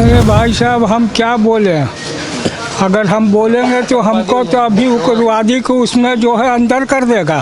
अरे भाई साहब, हम क्या बोले? अगर हम बोलेंगे तो हमको तो अभी उग्रवादी को उसमें जो है अंदर कर देगा।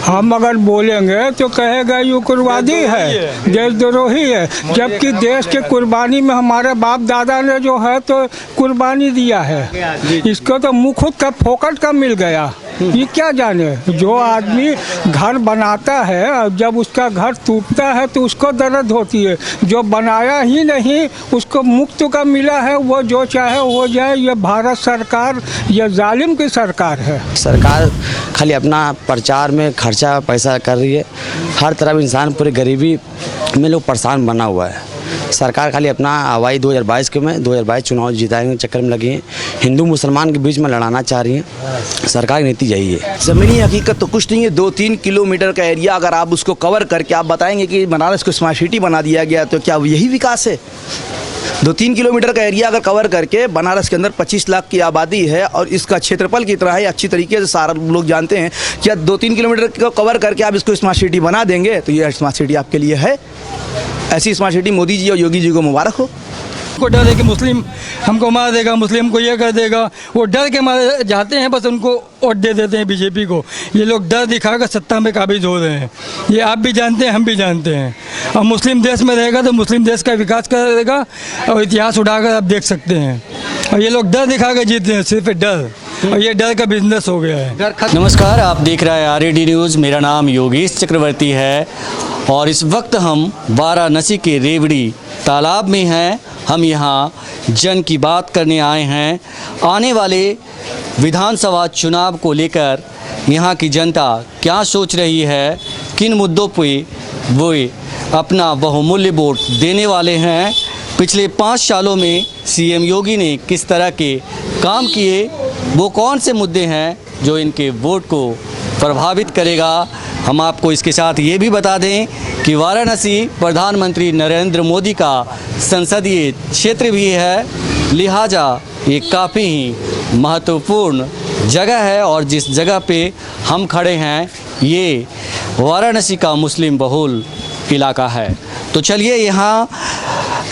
हम अगर बोलेंगे तो कहेगा ये उग्रवादी है, देशद्रोही है, जबकि देश के कुर्बानी में हमारे बाप दादा ने जो है तो कुर्बानी दिया है। इसको तो मुँह खुद का फोकट का मिल गया। ये क्या जाने, जो आदमी घर बनाता है और जब उसका घर टूटता है तो उसको दर्द होती है। जो बनाया ही नहीं उसको मुफ्त का मिला है, वो जो चाहे हो जाए। ये भारत सरकार, ये जालिम की सरकार है। सरकार खाली अपना प्रचार में खर्चा पैसा कर रही है। हर तरफ इंसान पूरी गरीबी में लोग परेशान बना हुआ है। सरकार खाली अपना हवाई 2022 चुनाव जिताने के चक्कर में लगी है। हिंदू मुसलमान के बीच में लड़ाना चाह रही है। सरकार की नीति यही है। ज़मीनी हकीकत तो कुछ नहीं है। 2-3 किलोमीटर का एरिया अगर आप उसको कवर करके आप बताएंगे कि बनारस को स्मार्ट सिटी बना दिया गया, तो क्या यही विकास है? 2-3 किलोमीटर का एरिया अगर कवर करके, बनारस के अंदर 25 लाख की आबादी है और इसका क्षेत्रफल कितना है अच्छी तरीके से सारा लोग जानते हैं। क्या 2-3 किलोमीटर को कवर करके आप इसको स्मार्ट सिटी बना देंगे तो ये स्मार्ट सिटी आपके लिए है? ऐसी स्मार्ट सिटी मोदी जी और योगी जी को मुबारक हो। को डर है कि मुस्लिम हमको मार देगा, मुस्लिम को ये कर देगा, वो डर के मारे जाते हैं, बस उनको वोट दे देते हैं बीजेपी को। ये लोग डर दिखाकर सत्ता में काबिज हो रहे हैं। ये आप भी जानते हैं, हम भी जानते हैं। और मुस्लिम देश में रहेगा तो मुस्लिम देश का विकास करेगा और इतिहास उठाकर आप देख सकते हैं। और ये लोग डर दिखाकर जीते हैं, सिर्फ डर, और ये डर का बिजनेस हो गया है। नमस्कार, आप देख रहे हैं RAD न्यूज़। मेरा नाम योगेश चक्रवर्ती है और इस वक्त हम वाराणसी के रेवड़ी तालाब में हैं। हम यहाँ जन की बात करने आए हैं। आने वाले विधानसभा चुनाव को लेकर यहाँ की जनता क्या सोच रही है, किन मुद्दों पे वो अपना बहुमूल्य वोट देने वाले हैं, पिछले 5 सालों में CM योगी ने किस तरह के काम किए, वो कौन से मुद्दे हैं जो इनके वोट को प्रभावित करेगा। हम आपको इसके साथ ये भी बता दें कि वाराणसी प्रधानमंत्री नरेंद्र मोदी का संसदीय क्षेत्र भी है, लिहाजा ये काफ़ी ही महत्वपूर्ण जगह है। और जिस जगह पे हम खड़े हैं ये वाराणसी का मुस्लिम बहुल इलाका है। तो चलिए यहाँ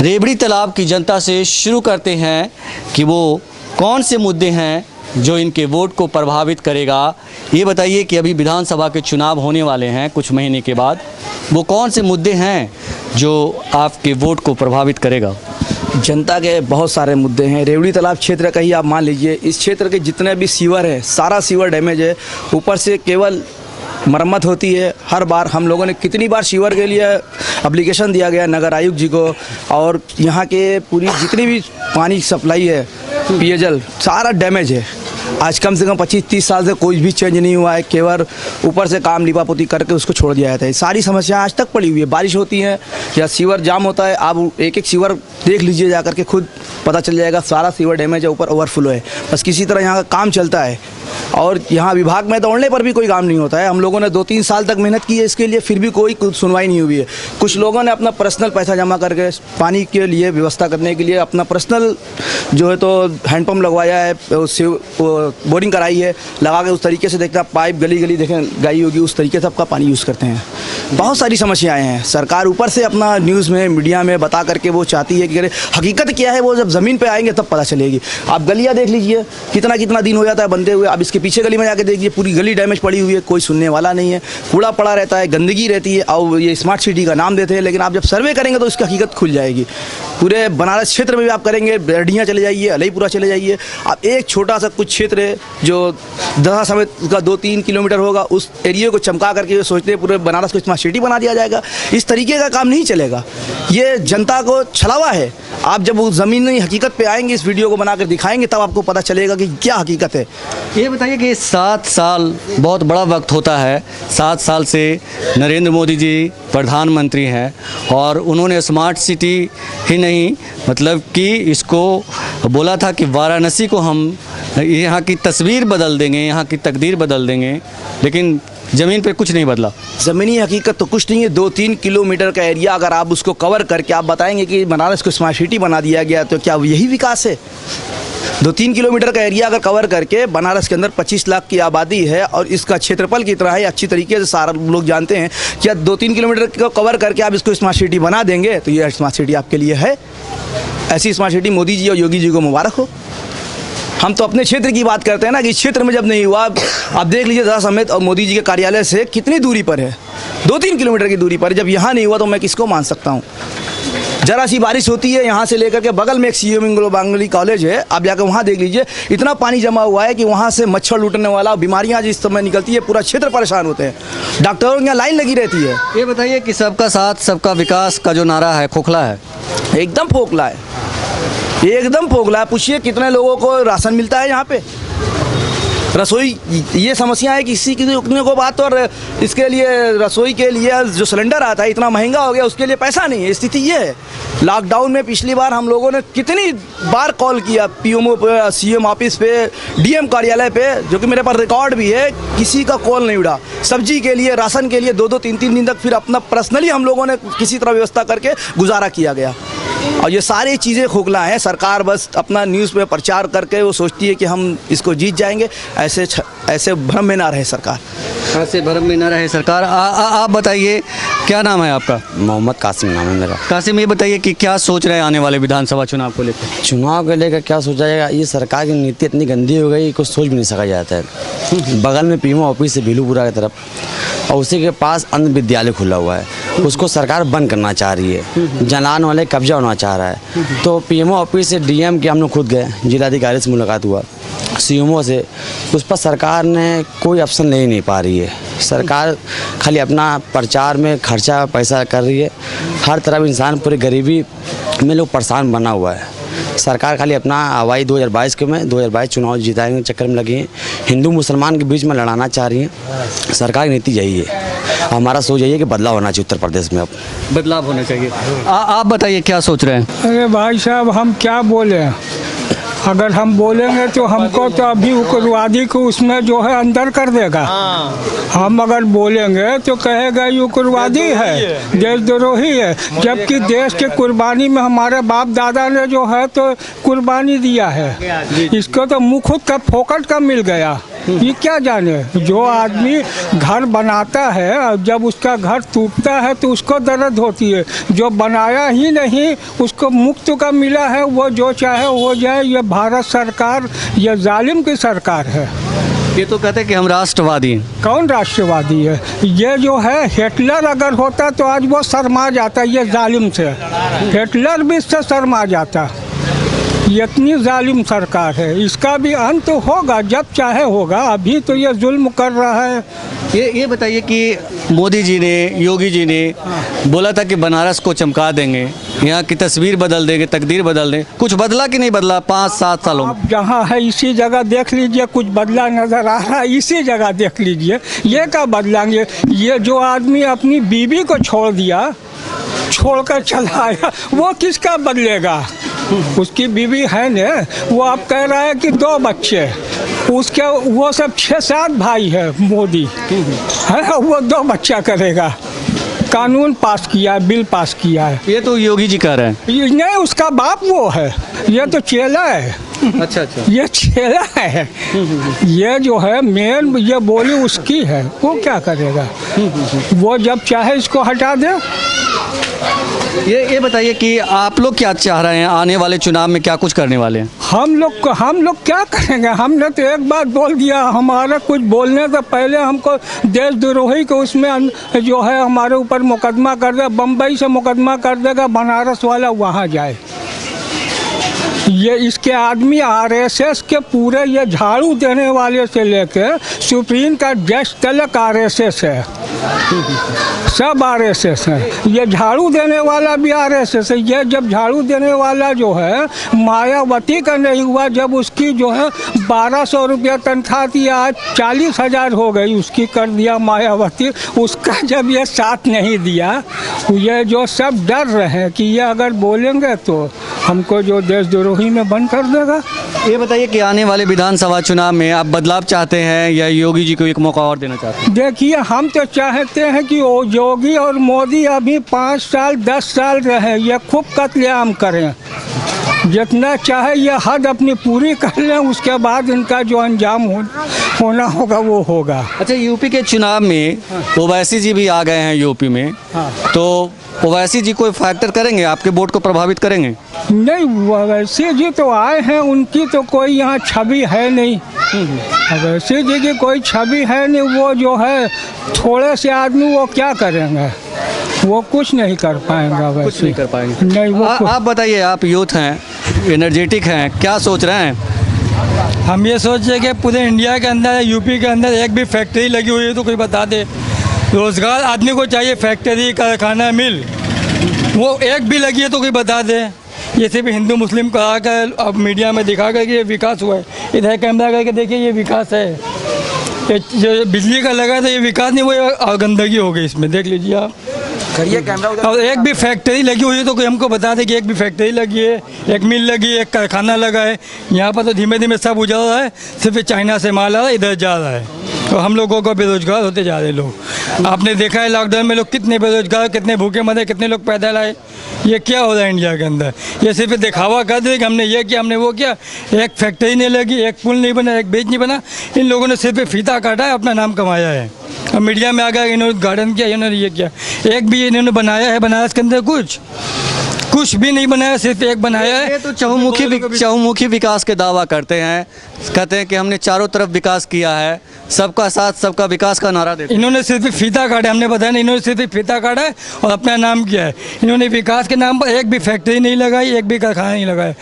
रेवड़ी तालाब की जनता से शुरू करते हैं कि वो कौन से मुद्दे हैं जो इनके वोट को प्रभावित करेगा। ये बताइए कि अभी विधानसभा के चुनाव होने वाले हैं कुछ महीने के बाद, वो कौन से मुद्दे हैं जो आपके वोट को प्रभावित करेगा? जनता के बहुत सारे मुद्दे हैं। रेवड़ी तालाब क्षेत्र का ही आप मान लीजिए, इस क्षेत्र के जितने भी सीवर है सारा सीवर डैमेज है। ऊपर से केवल मरम्मत होती है। हर बार हम लोगों ने कितनी बार सीवर के लिए एप्लीकेशन दिया गया नगर आयुक्त जी को, और यहाँ के पूरी जितनी भी पानी सप्लाई है, पेयजल सारा डैमेज है। आज कम से कम 25-30 साल से कोई भी चेंज नहीं हुआ है। केवल ऊपर से काम लिपापोती करके उसको छोड़ दिया जाता है। सारी समस्या आज तक पड़ी हुई है। बारिश होती है या सीवर जाम होता है, आप एक सीवर देख लीजिए जाकर के, खुद पता चल जाएगा सारा सीवर डैमेज है, ऊपर ओवरफ्लो है। बस किसी तरह यहाँ का काम चलता है और यहाँ विभाग में दौड़ने पर भी कोई काम नहीं होता है। हम लोगों ने 2-3 साल तक मेहनत की है इसके लिए, फिर भी कोई सुनवाई नहीं हुई है। कुछ लोगों ने अपना पर्सनल पैसा जमा करके पानी के लिए व्यवस्था करने के लिए अपना पर्सनल जो है तो हैंडपम्प लगवाया है, बोरिंग कराई है, लगा के उस तरीके से देखता पाइप गली गली देखें गई होगी, उस तरीके से आपका पानी यूज़ करते हैं। बहुत सारी समस्याएं हैं। सरकार ऊपर से अपना न्यूज़ में मीडिया में बता करके वो चाहती है कि हकीकत क्या है वो जब ज़मीन पे आएंगे तब पता चलेगी। आप गलियां देख लीजिए, कितना दिन हो जाता है बनते हुए। अब इसके पीछे गली में जाके देखिए, पूरी गली डैमेज पड़ी हुई है, कोई सुनने वाला नहीं है। कूड़ा पड़ा रहता है, गंदगी रहती है और ये स्मार्ट सिटी का नाम देते हैं, लेकिन आप जब सर्वे करेंगे तो इसकी हकीकत खुल जाएगी। पूरे बनारस क्षेत्र में भी आप करेंगे, बेरडियाँ चले जाइए, अलईपुरा चले जाइए, आप एक छोटा सा कुछ क्षेत्र है जो दशा समेत का 2-3 किलोमीटर होगा, उस एरिया को चमका करके सोचते हैं पूरे बनारस को स्मार्ट सिटी बना दिया जाएगा। इस तरीके का काम नहीं चलेगा। ये जनता को छलावा है। आप जब उस ज़मीनी हकीकत पे आएंगे, इस वीडियो को बनाकर दिखाएंगे, तब आपको पता चलेगा कि क्या हकीकत है। ये बताइए कि 7 साल बहुत बड़ा वक्त होता है। 7 साल से नरेंद्र मोदी जी प्रधानमंत्री हैं और उन्होंने स्मार्ट सिटी ही नहीं, मतलब कि इसको बोला था कि वाराणसी को हम यहाँ की तस्वीर बदल देंगे, यहाँ की तकदीर बदल देंगे, लेकिन ज़मीन पे कुछ नहीं बदला। ज़मीनी हकीकत तो कुछ नहीं है। 2-3 किलोमीटर का एरिया अगर आप उसको कवर करके आप बताएंगे कि बनारस को स्मार्ट सिटी बना दिया गया, तो क्या यही विकास है? 2-3 किलोमीटर का एरिया अगर कवर करके, बनारस के अंदर 25 लाख की आबादी है और इसका क्षेत्रफल कितना है अच्छी तरीके से सारा लोग जानते हैं। क्या 2-3 किलोमीटर को कवर करके आप इसको स्मार्ट सिटी बना देंगे तो ये स्मार्ट सिटी आपके लिए है? ऐसी स्मार्ट सिटी मोदी जी और योगी जी को मुबारक हो। हम तो अपने क्षेत्र की बात करते हैं ना कि इस क्षेत्र में जब नहीं हुआ, आप देख लीजिए दादा समेत और मोदी जी के कार्यालय से कितनी दूरी पर है, 2-3 किलोमीटर की दूरी पर। जब यहाँ नहीं हुआ तो मैं किसको मान सकता हूँ। जरा सी बारिश होती है, यहाँ से लेकर के बगल में एक सीएम इंग्लो बांगली कॉलेज है, आप जाकर वहाँ देख लीजिए, इतना पानी जमा हुआ है कि वहाँ से मच्छर लूटने वाला, बीमारियाँ जिस समय निकलती है, पूरा क्षेत्र परेशान होते हैं। डॉक्टरों की यहाँ लाइन लगी रहती है। ये बताइए कि सबका साथ सबका विकास का जो नारा है खोखला है। एकदम फोखला है, एकदम फोखला है। पूछिए कितने लोगों को राशन मिलता है यहाँ पे, रसोई, ये समस्या है कि किसी को बात, और इसके लिए रसोई के लिए जो सिलेंडर आता है इतना महंगा हो गया, उसके लिए पैसा नहीं है। स्थिति ये है। लॉकडाउन में पिछली बार हम लोगों ने कितनी बार कॉल किया पीएमओ पे, सीएम ऑफिस पे, डीएम कार्यालय पे, जो कि मेरे पास रिकॉर्ड भी है, किसी का कॉल नहीं उड़ा। सब्जी के लिए, राशन के लिए 2-2, 3-3 दिन तक फिर अपना पर्सनली हम लोगों ने किसी तरह व्यवस्था करके गुजारा किया गया। और ये सारी चीज़ें खोखला हैं। सरकार बस अपना न्यूज़ पे प्रचार करके वो सोचती है कि हम इसको जीत जाएंगे। ऐसे भ्रम में ना रहे सरकार, ऐसे भ्रम में न रहे सरकार। आप बताइए, क्या नाम है आपका? मोहम्मद कासिम नाम है मेरा। कासिम, ये बताइए कि क्या सोच रहे हैं आने वाले विधानसभा चुनाव को लेकर? चुनाव को लेकर क्या सोचा जाएगा, ये सरकार की नीति इतनी गंदी हो गई, कुछ सोच भी नहीं सका जाता है। बगल में पीएमओ ऑफिस है भीलूपुरा की तरफ, और उसी के पास अन्य विद्यालय खुला हुआ है, उसको सरकार बंद करना चाह रही है। जलान वाले कब्जा होना चाह रहा है। तो पीएमओ ऑफिस से डीएम के हम लोग खुद गए, जिलाधिकारी से मुलाकात हुआ, सीएमओ से, उस पर सरकार ने कोई ऑप्शन ले नहीं पा रही है। सरकार खाली अपना प्रचार में खर्चा पैसा कर रही है। हर तरफ इंसान पूरी गरीबी में लोग परेशान बना हुआ है। सरकार खाली अपना हवाई 2022 के में 2022 चुनाव जिताने के चक्कर में लगी है। हिंदू मुसलमान के बीच में लड़ाना चाह रही है। सरकार की नीति यही है। हमारा सोच यही है कि बदलाव होना चाहिए उत्तर प्रदेश में, अब बदलाव होना चाहिए। आप बताइए क्या सोच रहे हैं? अरे भाई साहब, हम क्या बोले, अगर हम बोलेंगे तो हमको तो अभी उग्रवादी को उसमें जो है अंदर कर देगा। हम अगर बोलेंगे तो कहेगा ये उग्रवादी है, देशद्रोही है, जबकि देश के कुर्बानी में हमारे बाप दादा ने जो है तो कुर्बानी दिया है। इसको तो मुँह खुद का फोकट का मिल गया। ये क्या जाने, जो आदमी घर बनाता है और जब उसका घर टूटता है तो उसको दर्द होती है। जो बनाया ही नहीं उसको मुफ्त का मिला है, वो जो चाहे हो जाए। ये भारत सरकार, ये जालिम की सरकार है। ये तो कहते हैं कि हम राष्ट्रवादी हैं। कौन राष्ट्रवादी है? ये जो है, हिटलर अगर होता तो आज वो शर्मा जाता। ये जालिम से, हिटलर भी इससे शर्मा जाता। ये इतनी जालिम सरकार है। इसका भी अंत होगा, जब चाहे होगा। अभी तो ये जुल्म कर रहा है। ये बताइए कि मोदी जी ने, योगी जी ने बोला था कि बनारस को चमका देंगे, यहाँ की तस्वीर बदल देंगे, तकदीर बदल दें। कुछ बदला कि नहीं बदला 5-7 सालों में? आप जहाँ है इसी जगह देख लीजिए, कुछ बदला नजर आ रहा है। इसी जगह देख लीजिए, ये क्या बदलाएंगे? ये जो आदमी अपनी बीवी को छोड़ दिया, छोड़कर चला आया, वो किसका बदलेगा? उसकी बीवी है ने, वो आप कह रहा है कि 2 बच्चे, उसके वो सब 6-7 भाई है। मोदी है, वो 2 बच्चा करेगा। कानून पास किया है, बिल पास किया है। ये तो योगी जी कह रहे हैं। ये नहीं, उसका बाप वो है, ये तो चेला है। अच्छा, ये चेला है। ये जो है मेन, ये बोली उसकी है, वो क्या करेगा? वो जब चाहे इसको हटा दे। ये बताइए कि आप लोग क्या चाह रहे हैं, आने वाले चुनाव में क्या कुछ करने वाले हैं? हम लोग क्या करेंगे? हमने तो एक बात बोल दिया, हमारा कुछ बोलने से पहले हमको देशद्रोही को उसमें जो है हमारे ऊपर मुकदमा कर दे, बम्बई से मुकदमा कर देगा, बनारस वाला वहाँ जाए। ये इसके आदमी आरएसएस के पूरे, ये झाड़ू देने वाले से लेके सुप्रीम का जज तक आरएसएस है, सब आरएसएस है। ये झाड़ू देने वाला भी आरएसएस है। ये जब झाड़ू देने वाला जो है मायावती का नहीं हुआ, जब उसकी जो है 1200 रुपया तनख्वाह थी, आज 40,000 हो गई, उसकी कर दिया मायावती। उसका जब ये साथ नहीं दिया, ये जो सब डर रहे हैं कि ये अगर बोलेंगे तो हमको जो देशद्रोही में बंद कर देगा। ये बताइए कि आने वाले विधानसभा चुनाव में आप बदलाव चाहते हैं या योगी जी को एक मौका और देना चाहते हैं? देखिए, हम तो चाहते हैं कि वो योगी और मोदी अभी 5 साल 10 साल रहे, ये खूब कत्लेआम करें। जितना चाहे ये हद अपनी पूरी कर लें, उसके बाद इनका जो अंजाम होना होगा वो होगा। अच्छा, यूपी के चुनाव में ओवैसी जी भी आ गए हैं यूपी में, तो ओवैसी जी कोई फैक्टर करेंगे, आपके वोट को प्रभावित करेंगे? नहीं, वैसे जी तो आए हैं, उनकी तो कोई यहाँ छवि है नहीं। वैसे जी की कोई छवि है नहीं। वो जो है थोड़े से आदमी वो क्या करेंगे, वो कुछ नहीं कर पाएंगे। वैसे कुछ नहीं कर पाएंगे। नहीं, वो आप बताइए, आप यूथ हैं, एनर्जेटिक हैं, क्या सोच रहे हैं? हम ये सोच रहे कि पूरे इंडिया के अंदर, यूपी के अंदर एक भी फैक्ट्री लगी हुई है तो कोई बता दे। रोज़गार आदमी को चाहिए, फैक्ट्री, कारखाना, मिल, वो एक भी लगी है तो कोई बता दे। ये सिर्फ हिंदू मुस्लिम कहा कर अब मीडिया में दिखा कर कि ये विकास हुआ है। इधर कैमरा करके देखिए, ये विकास है। ये जो बिजली का लगा था ये विकास नहीं, वो गंदगी हो गई इसमें, देख लीजिए आप। करिए कैमरा उधर। और एक भी फैक्ट्री लगी हुई है तो कोई हमको बता दे कि एक भी फैक्ट्री लगी है, एक मिल लगी है, एक कारखाना लगा है। यहाँ पर तो धीमे धीमे सब उजड़ रहा है, सिर्फ चाइना से माल आ रहा है, इधर जा रहा है। तो हम लोगों को बेरोजगार होते जा रहे लोग। आपने देखा है लॉकडाउन में लोग कितने बेरोजगार, कितने भूखे मरे, कितने लोग पैदल आए। ये क्या हो रहा है इंडिया के अंदर? ये सिर्फ दिखावा कर दे कि हमने ये किया, हमने वो किया। एक फैक्ट्री नहीं लगी, एक पुल नहीं बना, एक ब्रिज नहीं बना। इन लोगों ने सिर्फ फीता काटा है, अपना नाम कमाया है। अब मीडिया में आ गया, इन्होंने गार्डन किया, इन्होंने ये किया। एक भी इन्होंने बनाया है बनारस के अंदर? कुछ भी नहीं बनाया, सिर्फ एक बनाया है। ये तो चहुमुखी विकास के दावा करते हैं, कहते हैं कि हमने चारों तरफ विकास किया है, सबका साथ सबका विकास का नारा देते हैं। इन्होंने सिर्फ फीता काटा, हमने बताया नहीं, इन्होंने सिर्फ फीता काटा है और अपना नाम किया है। इन्होंने विकास के नाम पर एक भी फैक्ट्री नहीं लगाई, एक भी कारखाना नहीं लगाया।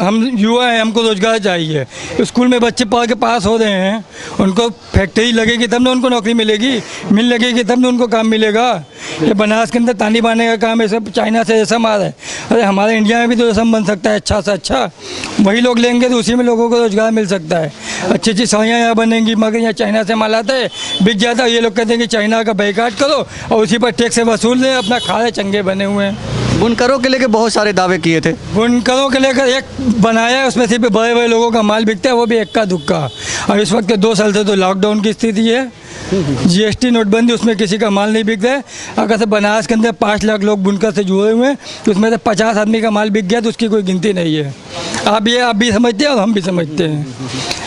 हम युवा हैं, हमको रोजगार चाहिए। स्कूल में बच्चे पढ़ के पास हो रहे हैं, उनको फैक्ट्री लगेगी तब ना उनको नौकरी मिलेगी, मिल लगेगी तब ना उनको काम मिलेगा। ये बनारस के अंदर तानी बाने का काम है, सब चाइना से रेशम आ रहा है। अरे हमारे इंडिया में भी तो रेशम बन सकता है अच्छा से अच्छा, वही लोग लेंगे तो उसी में लोगों को रोजगार मिल सकता है। अच्छी अच्छी साड़ियाँ यहाँ बनेंगी, मगर यहाँ चाइना से माल आता है, बिक जाता है। ये लोग कहते हैं कि चाइना का बाइकाट करो और उसी पर टैक्स वसूल दें, अपना खा रहे, चंगे बने हुए हैं। बुनकरों के लेके बहुत सारे दावे किए थे। बुनकरों के लेकर एक बनाया है, उसमें सिर्फ बड़े बड़े लोगों का माल बिकता है, वो भी इक्का दुक्का। और इस वक्त 2 साल से तो लॉकडाउन की स्थिति है, जीएसटी नोटबंदी, उसमें किसी का माल नहीं बिक रहा है। अगर से बनारस के अंदर 5 लाख लोग बुनकर से जुड़े हुए हैं, तो उसमें से 50 आदमी का माल बिक गया तो उसकी कोई गिनती नहीं है। आप भी समझते हैं और हम भी समझते हैं।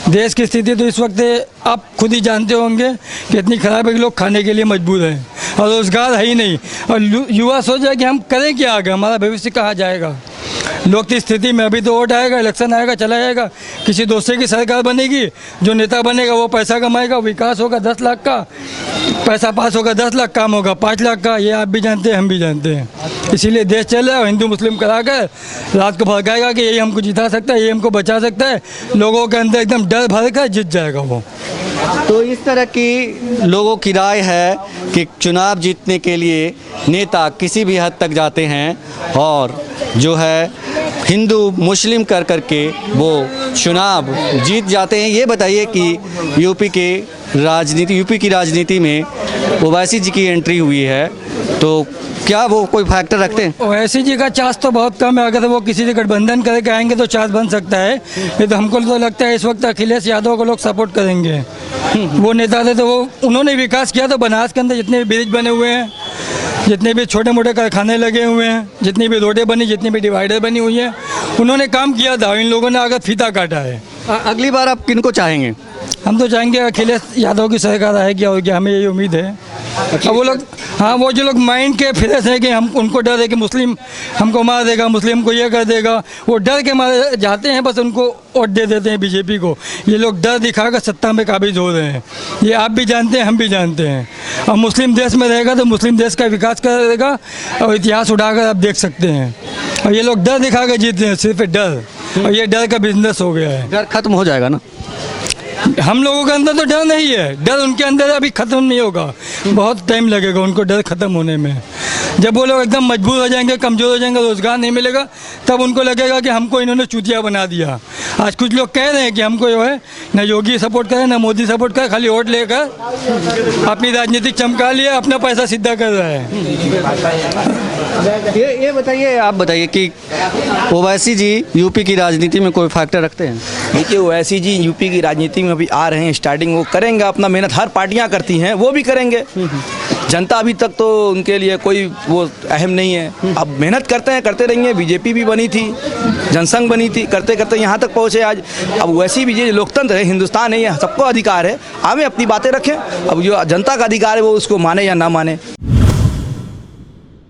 देश की स्थिति तो इस वक्त आप खुद ही जानते होंगे कि इतनी ख़राब है कि लोग खाने के लिए मजबूर हैं और रोज़गार है ही नहीं। और युवा सोच रहे कि हम करें क्या आगे, हमारा भविष्य कहाँ जाएगा। लोग की स्थिति में अभी तो वोट आएगा, इलेक्शन आएगा, चला जाएगा, किसी दूसरे की सरकार बनेगी, जो नेता बनेगा वो पैसा कमाएगा, विकास होगा 10 लाख का, पैसा पास होगा 10 लाख, काम होगा 5 लाख का। ये आप भी जानते हैं, हम भी जानते हैं। इसीलिए देश चल रहा है और हिंदू मुस्लिम करा कर रात को भड़काएगा कि यही हमको जिता सकता है, यही हमको बचा सकता है। लोगों के अंदर एकदम डर भर कर जीत जाएगा वो। तो इस तरह की लोगों की राय है कि चुनाव जीतने के लिए नेता किसी भी हद तक जाते हैं और जो है हिंदू मुस्लिम कर करके वो चुनाव जीत जाते हैं। ये बताइए कि यूपी की राजनीति में ओवैसी जी की एंट्री हुई है, तो क्या वो कोई फैक्टर रखते हैं? ओवैसी जी का चांस तो बहुत कम है। अगर वो किसी से गठबंधन करके आएंगे तो चांस बन सकता है। ये तो हमको तो लगता है इस वक्त अखिलेश यादव को लोग सपोर्ट करेंगे। वो नेता थे तो वो उन्होंने विकास किया। तो बनारस के अंदर जितने भी ब्रिज बने हुए हैं, जितने भी छोटे मोटे कारखाने लगे हुए हैं, जितनी भी रोडें बनी, जितनी भी डिवाइडर बनी हुई हैं, उन्होंने काम किया था। इन लोगों ने आकर फीता काटा है। अगली बार आप किनको चाहेंगे? हम तो चाहेंगे अखिलेश यादव की सरकार आएगी और क्या, हमें यही उम्मीद है। अब वो लोग, हाँ, वो जो लोग माइंड के फ्रेश हैं कि हम उनको डर है कि मुस्लिम हमको मार देगा, मुस्लिम को ये कर देगा, वो डर के मारे जाते हैं, बस उनको वोट दे देते हैं बीजेपी को। ये लोग डर दिखाकर सत्ता में काबिज हो रहे हैं। ये आप भी जानते हैं, हम भी जानते हैं। और मुस्लिम देश में रहेगा तो मुस्लिम देश का विकास करेगा और इतिहास उठाकर आप देख सकते हैं। और ये लोग डर दिखाकर जीते हैं, सिर्फ डर, और ये डर का बिजनेस हो गया है। डर खत्म हो जाएगा ना? हम लोगों के अंदर तो डर नहीं है, डर उनके अंदर अभी ख़त्म नहीं होगा, बहुत टाइम लगेगा उनको डर ख़त्म होने में। जब वो लोग एकदम मजबूर हो जाएंगे, कमज़ोर हो जाएंगे, रोज़गार नहीं मिलेगा, तब उनको लगेगा कि हमको इन्होंने चूतिया बना दिया। आज कुछ लोग कह रहे हैं कि हमको जो है ना योगी सपोर्ट करे ना मोदी सपोर्ट करे, खाली वोट लेकर अपनी राजनीतिक चमका लिया, अपना पैसा सीधा कर रहा है। ये बताइए, आप बताइए कि ओवैसी जी यूपी की राजनीति में कोई फैक्टर रखते हैं? देखिए ओवैसी जी यूपी की राजनीति में अभी आ रहे हैं, स्टार्टिंग वो करेंगे अपना मेहनत, हर पार्टियां करती हैं, वो भी करेंगे। जनता अभी तक तो उनके लिए कोई वो अहम नहीं है। अब मेहनत करते हैं, करते रहेंगे। बीजेपी भी बनी थी, जनसंघ बनी थी, करते करते यहाँ तक पहुँचे आज। अब वैसी भी ये लोकतंत्र है, हिंदुस्तान है, ये सबको अधिकार है, हमें अपनी बातें रखें। अब जो जनता का अधिकार है वो उसको माने या ना माने।